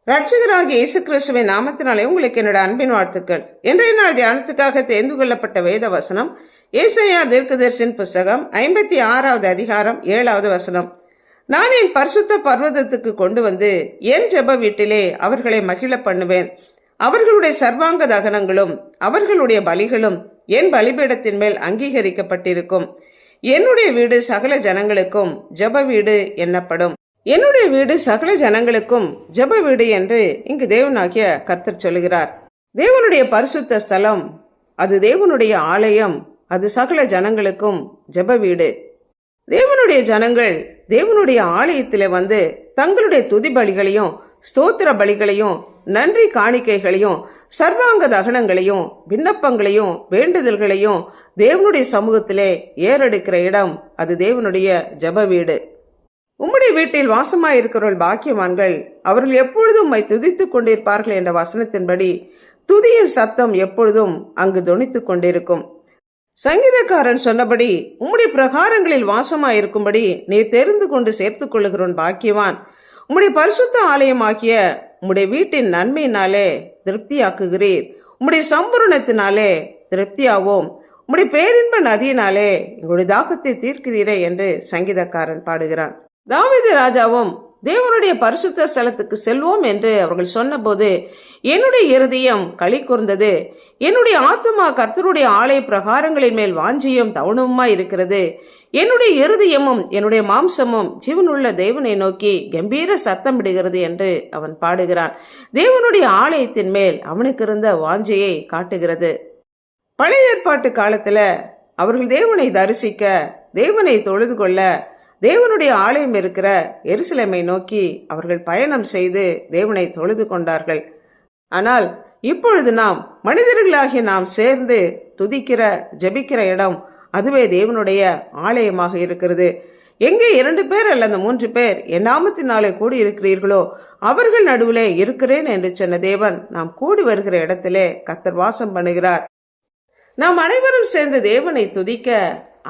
ரட்சகராகிய இயேசு கிறிஸ்துவின் நாமத்தினாலே உங்களுக்கு என்னோட அன்பின் வாழ்த்துக்கள். இன்றைய நாள் தியானத்துக்காக தேர்ந்து கொள்ளப்பட்ட வேத வசனம் ஏசாயா தீர்க்கதரிசியின் புஸ்தகம் 56வது அதிகாரம் 7வது வசனம். நான் என் பரிசுத்த பர்வதத்துக்கு கொண்டு வந்து என் ஜெப வீட்டிலே அவர்களை மகிழ பண்ணுவேன். அவர்களுடைய சர்வாங்க தகனங்களும் அவர்களுடைய பலிகளும் என் பலிபீடத்தின் மேல் அங்கீகரிக்கப்பட்டிருக்கும். என்னுடைய வீடு சகல ஜனங்களுக்கும் ஜெப வீடு என்னப்படும். என்னுடைய வீடு சகல ஜனங்களுக்கும் ஜெப வீடு என்று இங்கு தேவனாகிய கர்த்தர் சொல்லுகிறார். தேவனுடைய பரிசுத்த ஸ்தலம், அது தேவனுடைய ஆலயம், அது சகல ஜனங்களுக்கும் ஜெப வீடு. தேவனுடைய ஜனங்கள் தேவனுடைய ஆலயத்திலே வந்து தங்களுடைய துதி பலிகளையும் ஸ்தோத்திர பலிகளையும் நன்றி காணிக்கைகளையும் சர்வாங்க தகனங்களையும் விண்ணப்பங்களையும் வேண்டுதல்களையும் தேவனுடைய சமூகத்திலே ஏறெடுக்கிற இடம், அது தேவனுடைய ஜெப வீடு. உம்முடைய வீட்டில் வாசமாயிருக்கிறவர்கள் பாக்கியவான்கள், அவர்கள் எப்பொழுதும் உம்மை துதித்துக் கொண்டிருப்பார்கள் என்ற வசனத்தின்படி துதியின் சத்தம் எப்பொழுதும் அங்கு தொனித்துக் கொண்டிருக்கும். சங்கீதக்காரன் சொன்னபடி உம்முடைய பிரகாரங்களில் வாசமாயிருக்கும்படி நீ தெரிந்து கொண்டு சேர்த்துக் கொள்ளுகிறவன் பாக்கியவான். உம்முடைய பரிசுத்த ஆலயமாகிய உம்முடைய வீட்டின் நன்மையினாலே திருப்தியாக்குகிறீர். உம்முடைய சம்பூரணத்தினாலே திருப்தியாவோம். உம்முடைய பேரின்ப நதியினாலே எங்களுடைய தாகத்தை தீர்க்கிறீரே என்று சங்கீதக்காரன் பாடுகிறான். தாவீது ராஜாவும் தேவனுடைய பரிசுத்த ஸ்தலத்துக்கு செல்வோம் என்று அவர்கள் சொன்னபோது என்னுடைய இருதயம் களி கூர்ந்தது. என்னுடைய ஆத்துமா கர்த்தருடைய ஆலய பிரகாரங்களின் மேல் வாஞ்சியும் தவணமுமாய் இருக்கிறது. என்னுடைய இருதயமும் என்னுடைய மாம்சமும் ஜீவனுள்ள தேவனை நோக்கி கம்பீர சத்தம் விடுகிறது என்று அவன் பாடுகிறான். தேவனுடைய ஆலயத்தின் மேல் அவனுக்கு இருந்த வாஞ்சையை காட்டுகிறது. பழைய ஏற்பாட்டு காலத்துல அவர்கள் தேவனை தரிசிக்க, தேவனை தொழுது கொள்ள தேவனுடைய ஆலயம் இருக்கிற எருசலேமை நோக்கி அவர்கள் பயணம் செய்து தேவனை தொழுது கொண்டார்கள். ஆனால் இப்பொழுது நாம் மனிதர்களாகிய நாம் சேர்ந்து துதிக்கிற ஜெபிக்கிற இடம், அதுவே தேவனுடைய ஆலயமாக இருக்கிறது. எங்கே 2 பேர் அல்லது 3 பேர் என் நாமத்தினாலே கூடி இருக்கிறீர்களோ அவர்கள் நடுவிலே இருக்கிறேன் என்று சொன்ன தேவன் நாம் கூடி வருகிற இடத்திலே கர்த்தர் வாசம் பண்ணுகிறார். நாம் அனைவரும் சேர்ந்து தேவனை துதிக்க,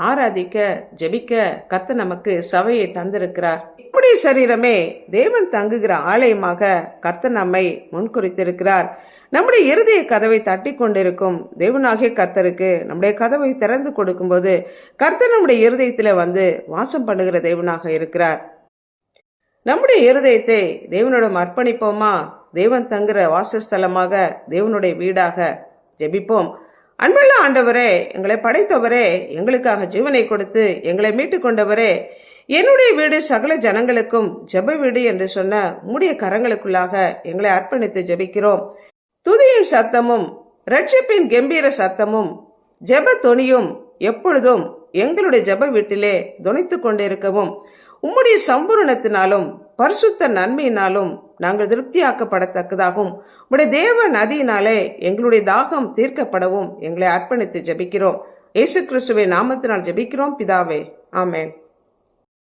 ஆராதிக்க, ஜெபிக்க கர்த்தர் நமக்கு சபையை தந்திருக்கிறார். இப்படி சரீரமே தேவன் தங்குகிற ஆலயமாக கர்த்தர் நம்மை முன்குறித்திருக்கிறார். நம்முடைய இருதய கதவை தட்டி கொண்டிருக்கும் தேவனாகிய கர்த்தருக்கு நம்முடைய கதவை திறந்து கொடுக்கும் போது கர்த்தர் நம்முடைய இருதயத்தில வந்து வாசம் பண்ணுகிற தேவனாக இருக்கிறார். நம்முடைய இருதயத்தை தேவனிடம் அர்ப்பணிப்போமா? தேவன் தங்குகிற வாசஸ்தலமாக, தேவனுடைய வீடாக ஜெபிப்போம். அன்புள்ள ஆண்டவரே, எங்களை படைத்தவரே, எங்களுக்காக ஜீவனை கொடுத்து எங்களை மீட்டு கொண்டவரே, என்னுடைய வீடு சகல ஜனங்களுக்கும் ஜெப வீடு என்று சொன்ன உம்முடைய கரங்களுக்குள்ளாக எங்களை அர்ப்பணித்து ஜெபிக்கிறோம். துதியின் சத்தமும் ரட்சிப்பின் கம்பீர சத்தமும் ஜெப தொனியும் எப்பொழுதும் எங்களுடைய ஜெப வீட்டிலே தொனித்து கொண்டிருக்கவும், உம்முடைய சம்பூரணத்தினாலும் பரிசுத்த நன்மையினாலும் நாங்கள் திருப்தியாக்கப்படத்தக்கதாகவும் உம்முடைய தேவ நதியினாலே எங்களுடைய தாகம் தீர்க்கப்படவும் எங்களை அர்ப்பணித்து ஜெபிக்கிறோம். இயேசு கிறிஸ்துவின் நாமத்தினால் ஜெபிக்கிறோம் பிதாவே, ஆமென்.